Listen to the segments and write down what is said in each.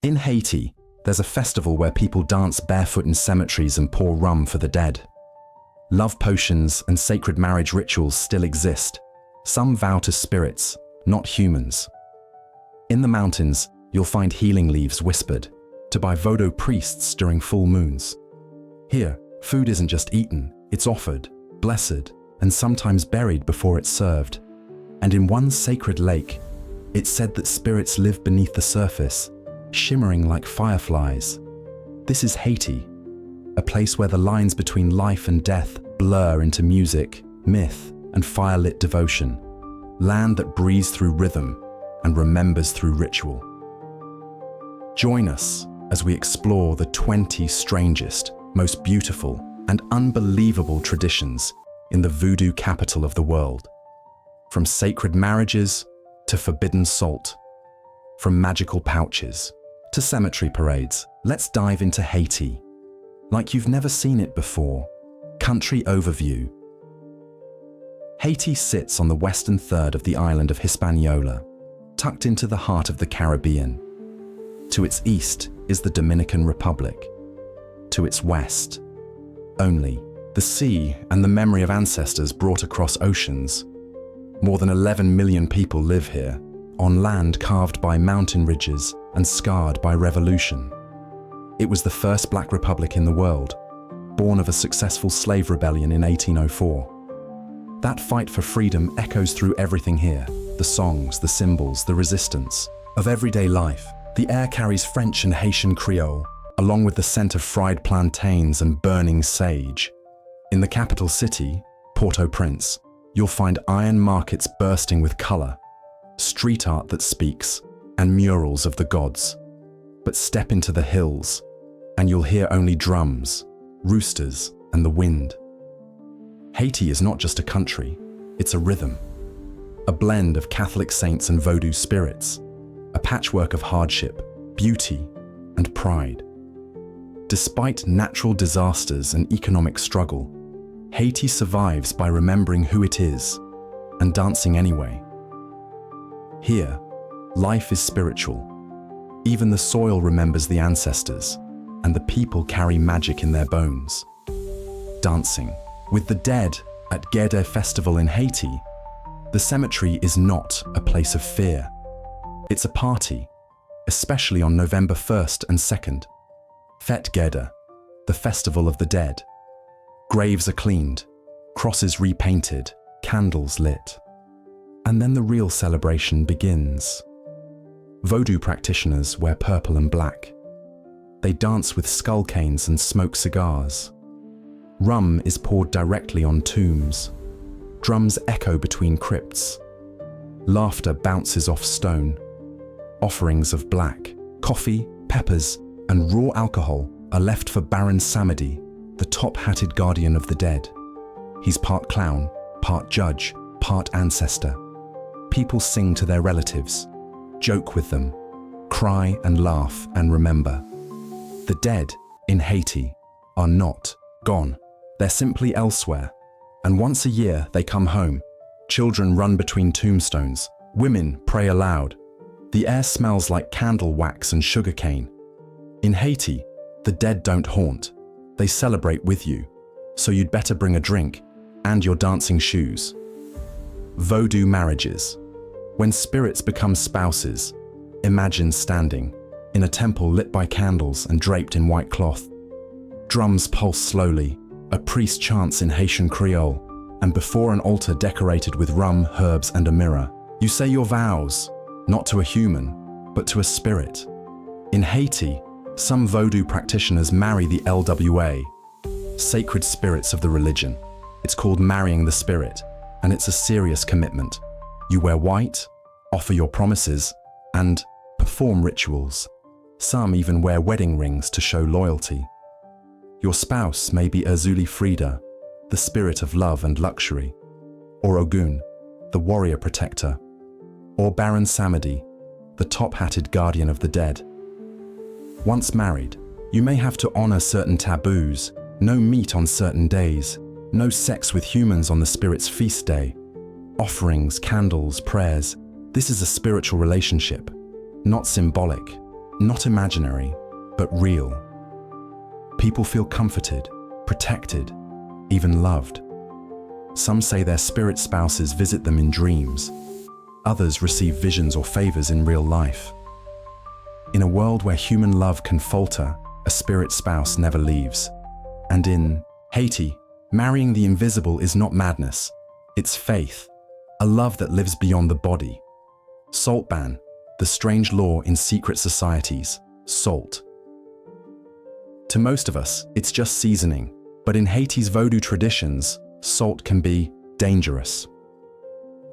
In Haiti, there's a festival where people dance barefoot in cemeteries and pour rum for the dead. Love potions and sacred marriage rituals still exist. Some vow to spirits, not humans. In the mountains, you'll find healing leaves whispered to by Voodoo priests during full moons. Here, food isn't just eaten, it's offered, blessed, and sometimes buried before it's served. And in one sacred lake, it's said that spirits live beneath the surface, shimmering like fireflies. This is Haiti, a place where the lines between life and death blur into music, myth, and firelit devotion. Land that breathes through rhythm and remembers through ritual. Join us as we explore the 20 strangest, most beautiful, and unbelievable traditions in the voodoo capital of the world. From sacred marriages to forbidden salt, from magical pouches to cemetery parades, let's dive into Haiti. Like you've never seen it before. Country overview. Haiti sits on the western third of the island of Hispaniola, tucked into the heart of the Caribbean. To its east is the Dominican Republic. To its west, only the sea and the memory of ancestors brought across oceans. More than 11 million people live here, on land carved by mountain ridges and scarred by revolution. It was the first black republic in the world, born of a successful slave rebellion in 1804. That fight for freedom echoes through everything here, the songs, the symbols, the resistance of everyday life. The air carries French and Haitian Creole, along with the scent of fried plantains and burning sage. In the capital city, Port-au-Prince, you'll find iron markets bursting with color, street art that speaks, and murals of the gods. But step into the hills, and you'll hear only drums, roosters, and the wind. Haiti is not just a country, it's a rhythm. A blend of Catholic saints and Voodoo spirits, a patchwork of hardship, beauty, and pride. Despite natural disasters and economic struggle, Haiti survives by remembering who it is and dancing anyway. Here, life is spiritual. Even the soil remembers the ancestors, and the people carry magic in their bones. Dancing with the dead at Gris-gris festival in Haiti, the cemetery is not a place of fear. It's a party, especially on November 1st and 2nd. FactGlobe, the festival of the dead. Graves are cleaned, crosses repainted, candles lit. And then the real celebration begins. Voodoo practitioners wear purple and black. They dance with skull canes and smoke cigars. Rum is poured directly on tombs. Drums echo between crypts. Laughter bounces off stone. Offerings of black, coffee, peppers, and raw alcohol are left for Baron Samedi, the top-hatted guardian of the dead. He's part clown, part judge, part ancestor. People sing to their relatives, joke with them, cry and laugh and remember. The dead in Haiti are not gone. They're simply elsewhere. And once a year they come home. Children run between tombstones. Women pray aloud. The air smells like candle wax and sugarcane. In Haiti, the dead don't haunt. They celebrate with you. So you'd better bring a drink and your dancing shoes. Voodoo marriages. When spirits become spouses, imagine standing in a temple lit by candles and draped in white cloth. Drums pulse slowly, a priest chants in Haitian Creole, and before an altar decorated with rum, herbs, and a mirror, you say your vows, not to a human, but to a spirit. In Haiti, some Voodoo practitioners marry the LWA, sacred spirits of the religion. It's called marrying the spirit, and it's a serious commitment. You wear white, offer your promises, and perform rituals. Some even wear wedding rings to show loyalty. Your spouse may be Azuei Frida, the spirit of love and luxury, or Ogun, the warrior protector, or Baron Samedi, the top-hatted guardian of the dead. Once married, you may have to honor certain taboos, no meat on certain days, no sex with humans on the spirit's feast day. Offerings, candles, prayers. This is a spiritual relationship, not symbolic. Not imaginary, but real. People feel comforted, protected, even loved. Some say their spirit spouses visit them in dreams. Others receive visions or favors in real life. In a world where human love can falter, a spirit spouse never leaves. And in Haiti, marrying the invisible is not madness, it's faith, a love that lives beyond the body. Salt ban, the strange law in secret societies, salt. To most of us, it's just seasoning, but in Haiti's Voodoo traditions, salt can be dangerous.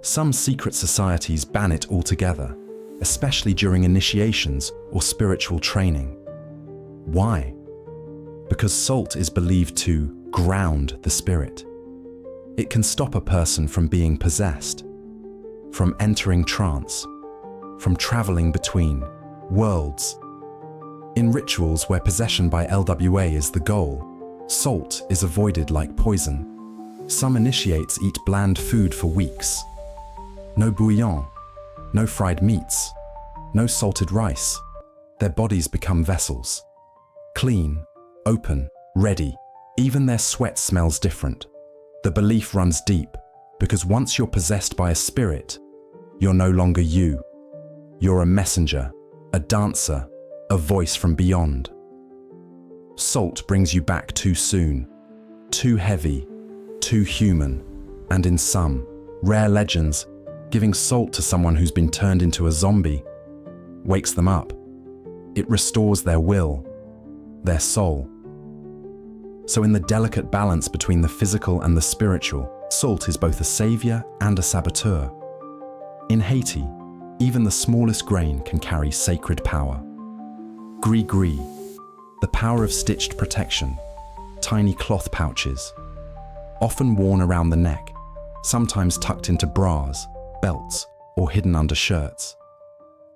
Some secret societies ban it altogether, especially during initiations or spiritual training. Why? Because salt is believed to ground the spirit. It can stop a person from being possessed, from entering trance, from traveling between worlds. In rituals where possession by LWA is the goal, salt is avoided like poison. Some initiates eat bland food for weeks. No bouillon, no fried meats, no salted rice. Their bodies become vessels. Clean, open, ready. Even their sweat smells different. The belief runs deep, because once you're possessed by a spirit, you're no longer you. You're a messenger, a dancer, a voice from beyond. Salt brings you back too soon, too heavy, too human, and in some rare legends, giving salt to someone who's been turned into a zombie wakes them up. It restores their will, their soul. So in the delicate balance between the physical and the spiritual, salt is both a savior and a saboteur. In Haiti, even the smallest grain can carry sacred power. Gris-gris, the power of stitched protection, tiny cloth pouches, often worn around the neck, sometimes tucked into bras, belts, or hidden under shirts.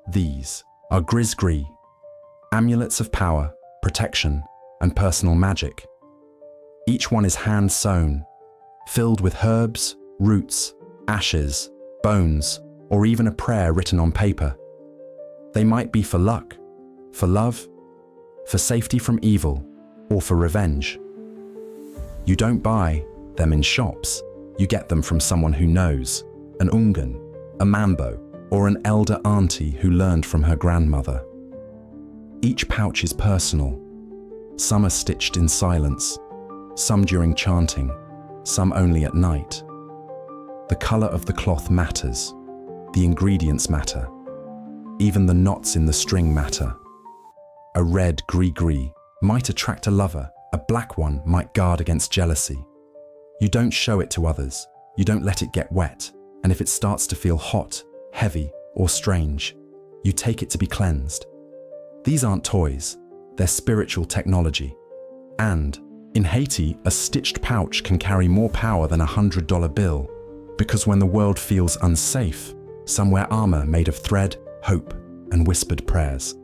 These are Gris-gris, amulets of power, protection, and personal magic. Each one is hand-sewn, filled with herbs, roots, ashes, bones, or even a prayer written on paper. They might be for luck, for love, for safety from evil, or for revenge. You don't buy them in shops, you get them from someone who knows, an ungan, a mambo, or an elder auntie who learned from her grandmother. Each pouch is personal. Some are stitched in silence, some during chanting, some only at night. The color of the cloth matters. The ingredients matter. Even the knots in the string matter. A red gris-gris might attract a lover, a black one might guard against jealousy. You don't show it to others, you don't let it get wet, and if it starts to feel hot, heavy, or strange, you take it to be cleansed. These aren't toys, they're spiritual technology. And in Haiti, a stitched pouch can carry more power than $100 bill, because when the world feels unsafe, some wear armor made of thread, hope, and whispered prayers.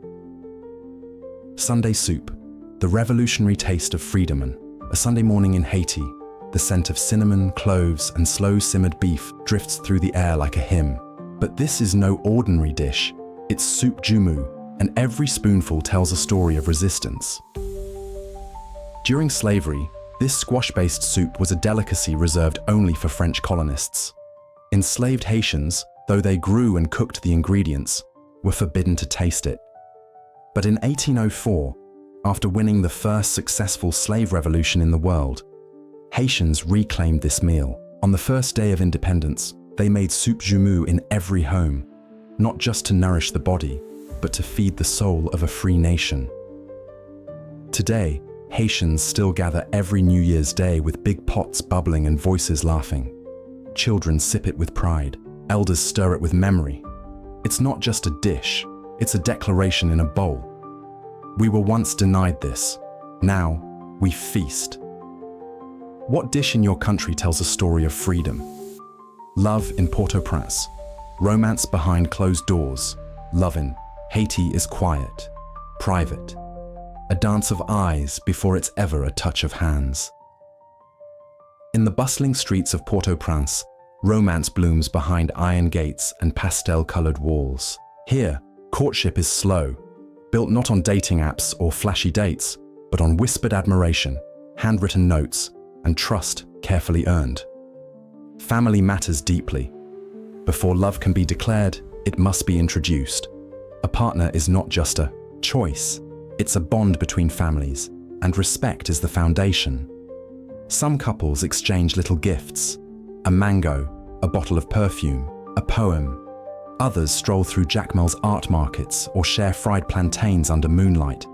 Sunday soup, the revolutionary taste of freedom. And a Sunday morning in Haiti, the scent of cinnamon, cloves, and slow-simmered beef drifts through the air like a hymn. But this is no ordinary dish. It's soup jumu, and every spoonful tells a story of resistance. During slavery, this squash-based soup was a delicacy reserved only for French colonists. Enslaved Haitians, though they grew and cooked the ingredients, were forbidden to taste it. But in 1804, after winning the first successful slave revolution in the world, Haitians reclaimed this meal. On the first day of independence, they made soup jumu in every home, not just to nourish the body, but to feed the soul of a free nation. Today, Haitians still gather every New Year's Day with big pots bubbling and voices laughing. Children sip it with pride. Elders stir it with memory. It's not just a dish, it's a declaration in a bowl. We were once denied this. Now, we feast. What dish in your country tells a story of freedom? Love in Port-au-Prince. Romance behind closed doors. Love in Haiti is quiet, private. A dance of eyes before it's ever a touch of hands. In the bustling streets of Port-au-Prince, romance blooms behind iron gates and pastel-colored walls. Here, courtship is slow, built not on dating apps or flashy dates, but on whispered admiration, handwritten notes, and trust carefully earned. Family matters deeply. Before love can be declared, it must be introduced. A partner is not just a choice, it's a bond between families, and respect is the foundation. Some couples exchange little gifts, a mango, a bottle of perfume, a poem. Others stroll through Jacmel's art markets or share fried plantains under moonlight.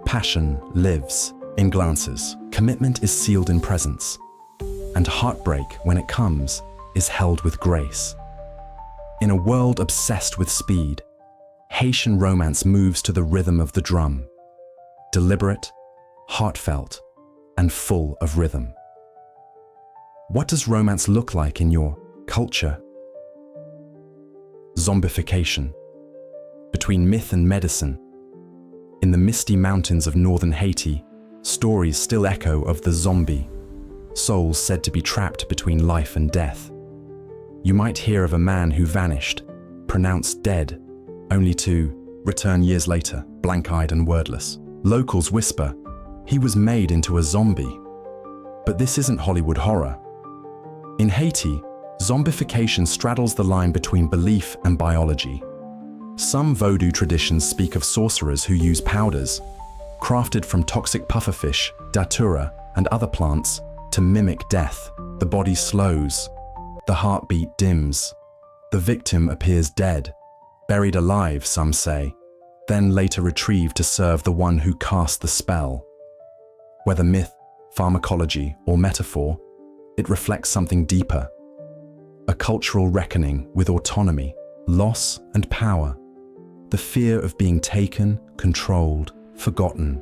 Passion lives in glances. Commitment is sealed in presence. And heartbreak, when it comes, is held with grace. In a world obsessed with speed, Haitian romance moves to the rhythm of the drum. Deliberate, heartfelt, and full of rhythm. What does romance look like in your culture? Zombification. Between myth and medicine. In the misty mountains of northern Haiti, stories still echo of the zombie, souls said to be trapped between life and death. You might hear of a man who vanished, pronounced dead, only to return years later, blank-eyed and wordless. Locals whisper, he was made into a zombie. But this isn't Hollywood horror. In Haiti, zombification straddles the line between belief and biology. Some Voodoo traditions speak of sorcerers who use powders, crafted from toxic pufferfish, datura, and other plants, to mimic death. The body slows, the heartbeat dims, the victim appears dead, buried alive, some say, then later retrieved to serve the one who cast the spell. Whether myth, pharmacology, or metaphor, it reflects something deeper. A cultural reckoning with autonomy, loss, and power. The fear of being taken, controlled, forgotten.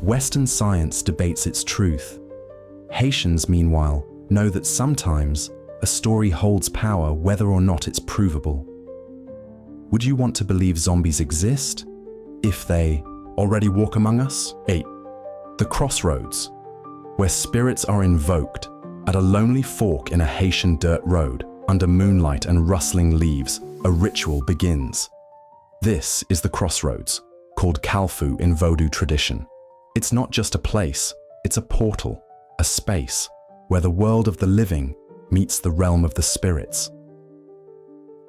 Western science debates its truth. Haitians, meanwhile, know that sometimes a story holds power whether or not it's provable. Would you want to believe zombies exist if they already walk among us? 8. The Crossroads, where spirits are invoked at a lonely fork in a Haitian dirt road. Under moonlight and rustling leaves, a ritual begins. This is the Crossroads, called Kalfu in Voodoo tradition. It's not just a place, it's a portal, a space, where the world of the living meets the realm of the spirits.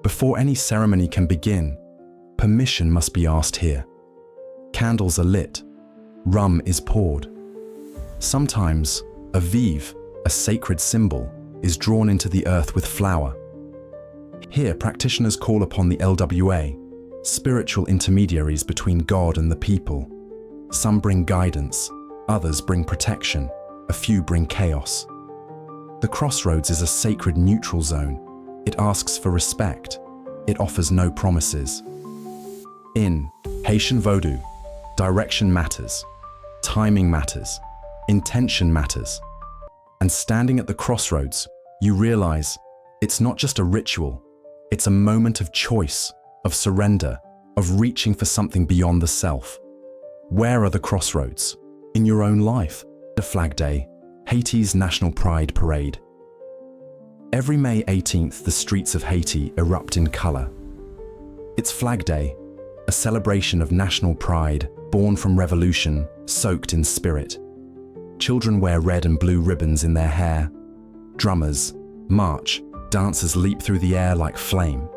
Before any ceremony can begin, permission must be asked here. Candles are lit, rum is poured. Sometimes, a vive, a sacred symbol, is drawn into the earth with flour. Here, practitioners call upon the LWA, spiritual intermediaries between God and the people. Some bring guidance, others bring protection, a few bring chaos. The Crossroads is a sacred neutral zone. It asks for respect. It offers no promises. In Haitian Voodoo, direction matters, timing matters, intention matters. And standing at the crossroads, you realize it's not just a ritual, it's a moment of choice, of surrender, of reaching for something beyond the self. Where are the crossroads? In your own life. The Flag Day, Haiti's national pride parade. Every May 18th, the streets of Haiti erupt in color. It's Flag Day, a celebration of national pride, born from revolution, soaked in spirit. Children wear red and blue ribbons in their hair. Drummers march, dancers leap through the air like flame.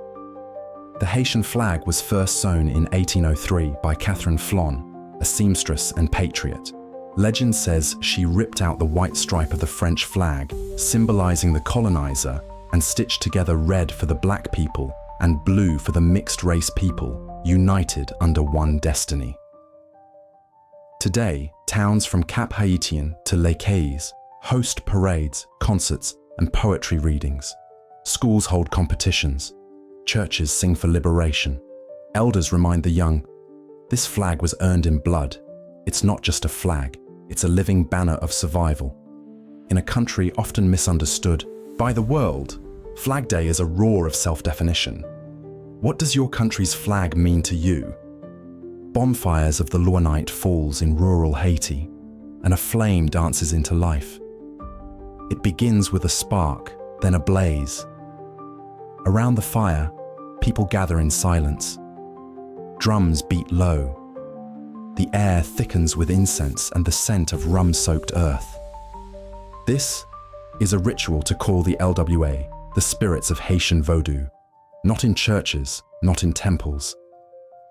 The Haitian flag was first sewn in 1803 by Catherine Flon, a seamstress and patriot. Legend says she ripped out the white stripe of the French flag, symbolizing the colonizer, and stitched together red for the black people and blue for the mixed-race people, united under one destiny. Today, towns from Cap Haitien to Les Cayes host parades, concerts, and poetry readings. Schools hold competitions. Churches sing for liberation. Elders remind the young, this flag was earned in blood. It's not just a flag, it's a living banner of survival. In a country often misunderstood by the world, Flag Day is a roar of self-definition. What does your country's flag mean to you? Bonfires of the Loanite falls in rural Haiti, and a flame dances into life. It begins with a spark, then a blaze. Around the fire, people gather in silence. Drums beat low. The air thickens with incense and the scent of rum-soaked earth. This is a ritual to call the LWA, the spirits of Haitian Voodoo, not in churches, not in temples,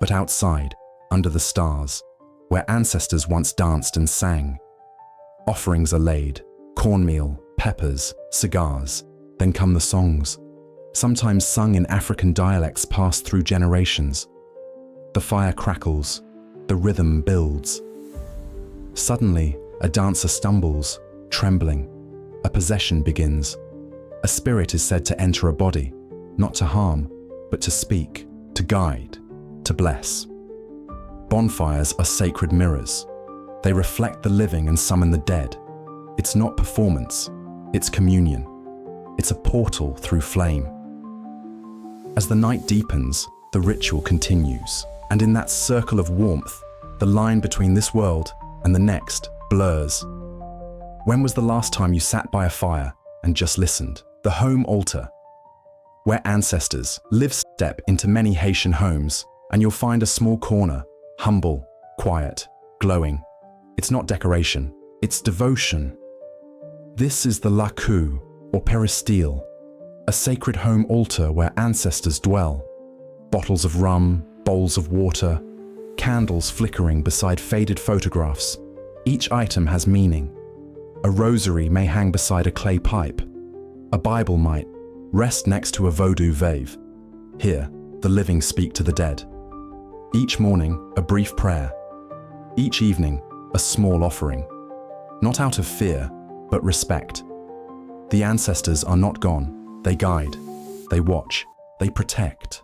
but outside, under the stars, where ancestors once danced and sang. Offerings are laid, cornmeal, peppers, cigars, then come the songs, sometimes sung in African dialects passed through generations. The fire crackles, the rhythm builds. Suddenly, a dancer stumbles, trembling. A possession begins. A spirit is said to enter a body, not to harm, but to speak, to guide, to bless. Bonfires are sacred mirrors. They reflect the living and summon the dead. It's not performance, it's communion. It's a portal through flame. As the night deepens, the ritual continues, and in that circle of warmth, the line between this world and the next blurs. When was the last time you sat by a fire and just listened? The home altar, where ancestors live. Step into many Haitian homes, and you'll find a small corner, humble, quiet, glowing. It's not decoration, it's devotion. This is the laku, or peristyle, a sacred home altar where ancestors dwell. Bottles of rum, bowls of water, candles flickering beside faded photographs. Each item has meaning. A rosary may hang beside a clay pipe. A Bible might rest next to a Voodoo vase. Here, the living speak to the dead. Each morning, a brief prayer. Each evening, a small offering. Not out of fear, but respect. The ancestors are not gone. They guide, they watch, they protect.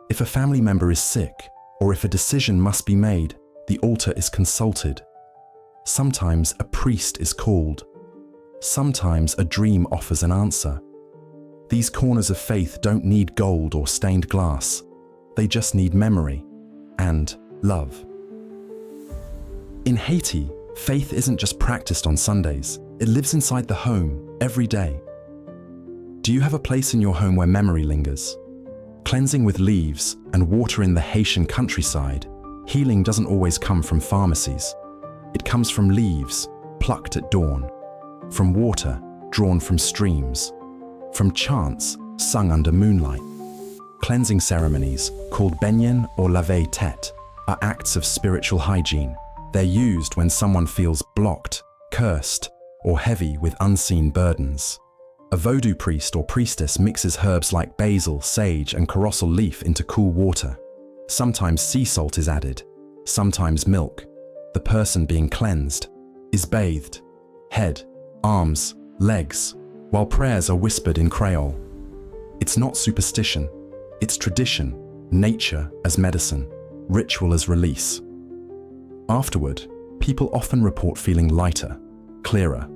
If a family member is sick, or if a decision must be made, the altar is consulted. Sometimes a priest is called. Sometimes a dream offers an answer. These corners of faith don't need gold or stained glass. They just need memory and love. In Haiti, faith isn't just practiced on Sundays. It lives inside the home every day. Do you have a place in your home where memory lingers? Cleansing with leaves and water in the Haitian countryside, healing doesn't always come from pharmacies. It comes from leaves plucked at dawn, from water drawn from streams, from chants sung under moonlight. Cleansing ceremonies, called benyen or lave tete, are acts of spiritual hygiene. They're used when someone feels blocked, cursed, or heavy with unseen burdens. A Voodoo priest or priestess mixes herbs like basil, sage, and corossol leaf into cool water. Sometimes sea salt is added, sometimes milk. The person being cleansed is bathed, head, arms, legs, while prayers are whispered in Creole. It's not superstition, it's tradition, nature as medicine, ritual as release. Afterward, people often report feeling lighter, clearer,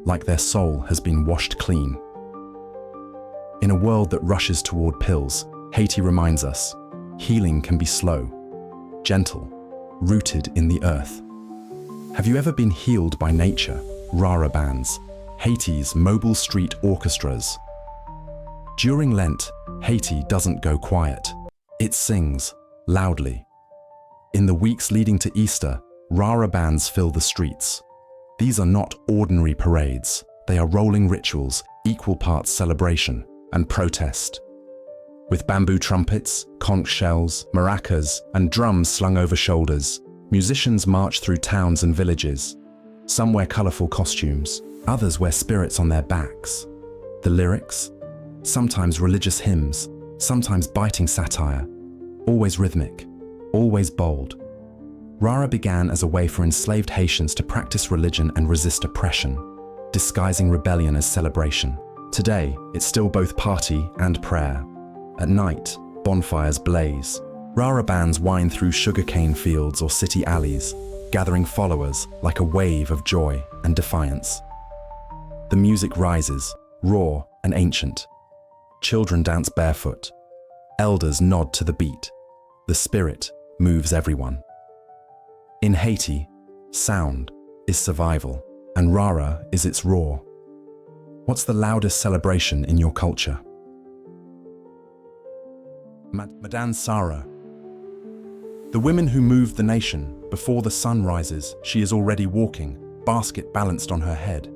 like their soul has been washed clean. In a world that rushes toward pills, Haiti reminds us, healing can be slow, gentle, rooted in the earth. Have you ever been healed by nature? Rara bands, Haiti's mobile street orchestras. During Lent, Haiti doesn't go quiet. It sings loudly. In the weeks leading to Easter, Rara bands fill the streets. These are not ordinary parades. They are rolling rituals, equal parts celebration and protest. With bamboo trumpets, conch shells, maracas, and drums slung over shoulders, musicians march through towns and villages. Some wear colorful costumes, others wear spirits on their backs. The lyrics? Sometimes religious hymns, sometimes biting satire, always rhythmic, always bold. Rara began as a way for enslaved Haitians to practice religion and resist oppression, disguising rebellion as celebration. Today, it's still both party and prayer. At night, bonfires blaze. Rara bands wind through sugarcane fields or city alleys, gathering followers like a wave of joy and defiance. The music rises, raw and ancient. Children dance barefoot. Elders nod to the beat. The spirit moves everyone. In Haiti, sound is survival, and Rara is its roar. What's the loudest celebration in your culture? Madan Sara, The women who moved the nation. Before the sun rises, she is already walking, basket balanced on her head,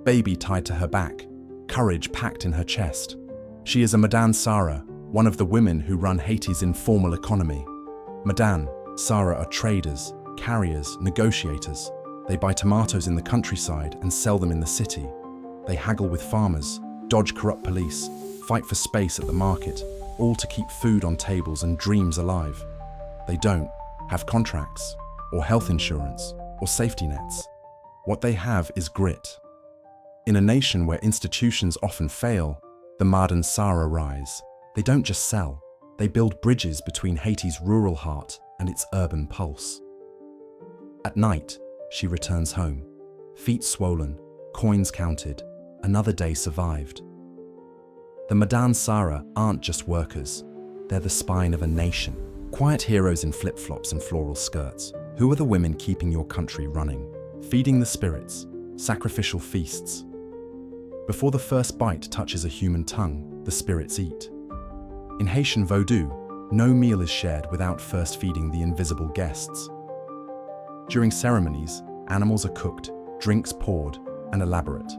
baby tied to her back, courage packed in her chest. She is a Madan Sara, one of the women who run Haiti's informal economy. Madan Sara are traders, carriers, negotiators. They buy tomatoes in the countryside and sell them in the city. They haggle with farmers, dodge corrupt police, fight for space at the market, all to keep food on tables and dreams alive. They don't have contracts, or health insurance, or safety nets. What they have is grit. In a nation where institutions often fail, the Madan Sara rise. They don't just sell, they build bridges between Haiti's rural heart and its urban pulse. At night, she returns home, feet swollen, coins counted, another day survived. The Madan Sara aren't just workers, they're the spine of a nation. Quiet heroes in flip-flops and floral skirts. Who are the women keeping your country running? Feeding the spirits, sacrificial feasts. Before the first bite touches a human tongue, the spirits eat. In Haitian Voodoo, no meal is shared without first feeding the invisible guests. During ceremonies, animals are cooked, drinks poured, and elaborate.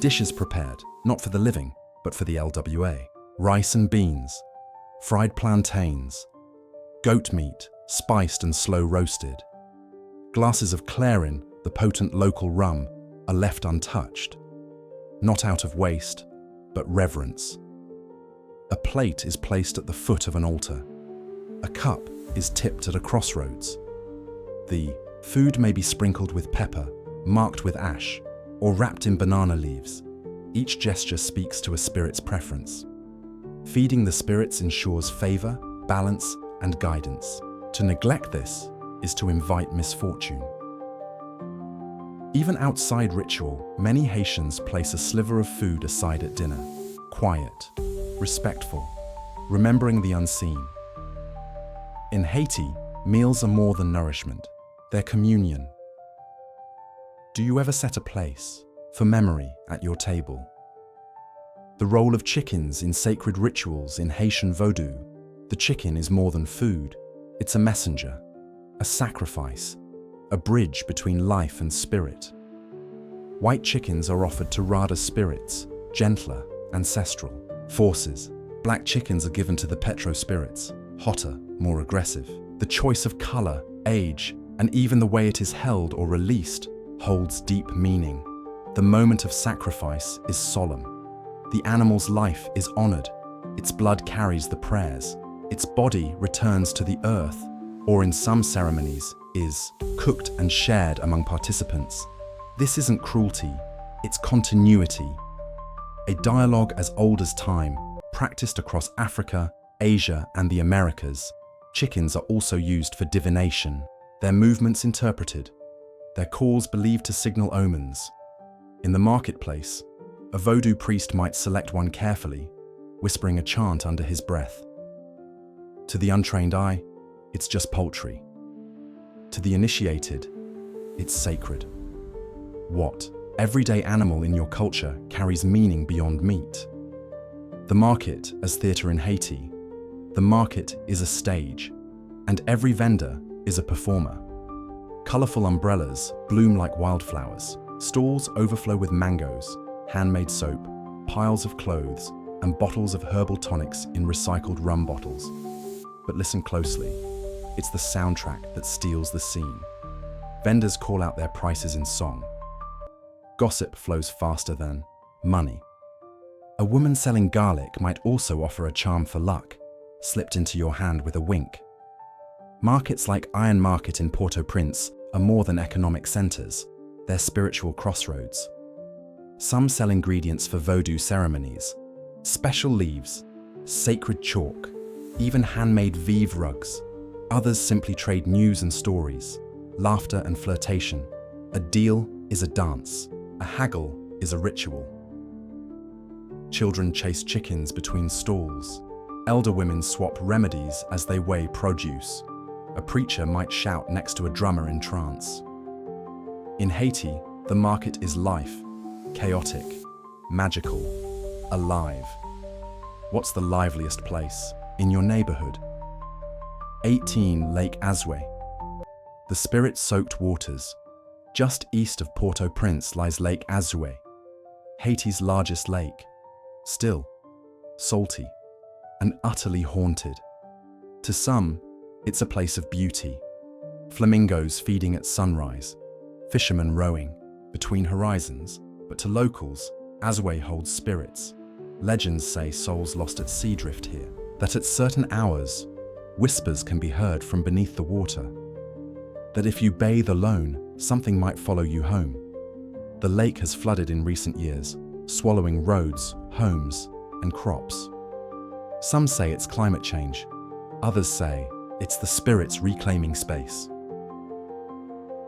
Dishes prepared, not for the living, but for the LWA. Rice and beans, fried plantains, goat meat, spiced and slow roasted. Glasses of clarin, the potent local rum, are left untouched. Not out of waste, but reverence. A plate is placed at the foot of an altar. A cup is tipped at a crossroads. The food may be sprinkled with pepper, marked with ash, or wrapped in banana leaves. Each gesture speaks to a spirit's preference. Feeding the spirits ensures favor, balance, and guidance. To neglect this is to invite misfortune. Even outside ritual, many Haitians place a sliver of food aside at dinner. Quiet, respectful, remembering the unseen. In Haiti, meals are more than nourishment. They're communion. Do you ever set a place for memory at your table? The role of chickens in sacred rituals in Haitian Voodoo. The chicken is more than food. It's a messenger, a sacrifice, a bridge between life and spirit. White chickens are offered to Rara spirits, gentler, ancestral forces. Black chickens are given to the petro spirits, hotter, more aggressive. The choice of color, age, and even the way it is held or released holds deep meaning. The moment of sacrifice is solemn. The animal's life is honored. Its blood carries the prayers. Its body returns to the earth, or in some ceremonies, is cooked and shared among participants. This isn't cruelty, it's continuity. A dialogue as old as time, practiced across Africa, Asia, and the Americas. Chickens are also used for divination, their movements interpreted, their calls believed to signal omens. In the marketplace, a Voodoo priest might select one carefully, whispering a chant under his breath. To the untrained eye, it's just poultry. To the initiated, it's sacred. What everyday animal in your culture carries meaning beyond meat? The market as theatre in Haiti. The market is a stage, and every vendor is a performer. Colorful umbrellas bloom like wildflowers. Stalls overflow with mangoes, handmade soap, piles of clothes, and bottles of herbal tonics in recycled rum bottles. But listen closely. It's the soundtrack that steals the scene. Vendors call out their prices in song. Gossip flows faster than money. A woman selling garlic might also offer a charm for luck, slipped into your hand with a wink. Markets like Iron Market in Port-au-Prince are more than economic centers. They're spiritual crossroads. Some sell ingredients for Voodoo ceremonies, special leaves, sacred chalk, even handmade vive rugs. Others simply trade news and stories, laughter and flirtation. A deal is a dance, a haggle is a ritual. Children chase chickens between stalls. Elder women swap remedies as they weigh produce. A preacher might shout next to a drummer in trance. In Haiti, the market is life, chaotic, magical, alive. What's the liveliest place in your neighborhood? 18. Lake Azuei. The spirit-soaked waters. Just east of Port-au-Prince lies Lake Azuei, Haiti's largest lake. Still, salty, and utterly haunted. To some, it's a place of beauty. Flamingos feeding at sunrise, fishermen rowing between horizons. But to locals, Azuei holds spirits. Legends say souls lost at sea drift here, that at certain hours, whispers can be heard from beneath the water. That if you bathe alone, something might follow you home. The lake has flooded in recent years, swallowing roads, homes, and crops. Some say it's climate change. Others say it's the spirits reclaiming space.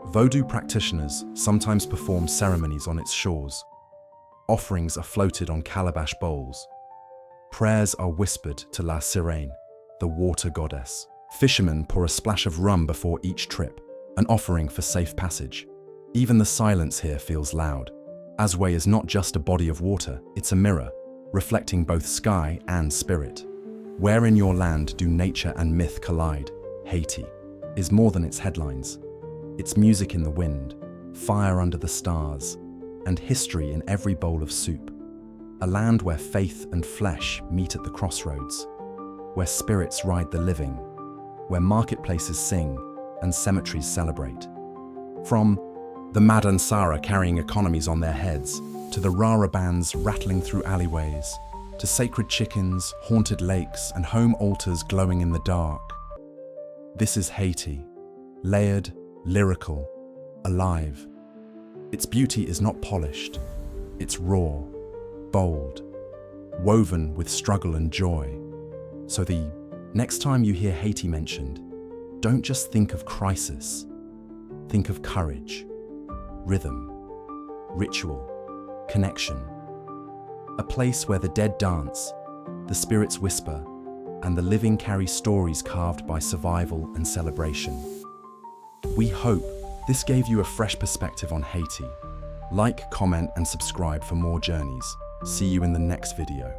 Voodoo practitioners sometimes perform ceremonies on its shores. Offerings are floated on calabash bowls. Prayers are whispered to La Sirène, the water goddess. Fishermen pour a splash of rum before each trip, an offering for safe passage. Even the silence here feels loud. Azuei is not just a body of water, it's a mirror, reflecting both sky and spirit. Where in your land do nature and myth collide? Haiti is more than its headlines. It's music in the wind, fire under the stars, and history in every bowl of soup. A land where faith and flesh meet at the crossroads, where spirits ride the living, where marketplaces sing and cemeteries celebrate. From the Madan Sara carrying economies on their heads, to the Rara bands rattling through alleyways, to sacred chickens, haunted lakes, and home altars glowing in the dark. This is Haiti, layered, lyrical, alive. Its beauty is not polished, it's raw, bold, woven with struggle and joy. So the next time you hear Haiti mentioned, don't just think of crisis, think of courage, rhythm, ritual, connection. A place where the dead dance, the spirits whisper, and the living carry stories carved by survival and celebration. We hope this gave you a fresh perspective on Haiti. Like, comment, and subscribe for more journeys. See you in the next video.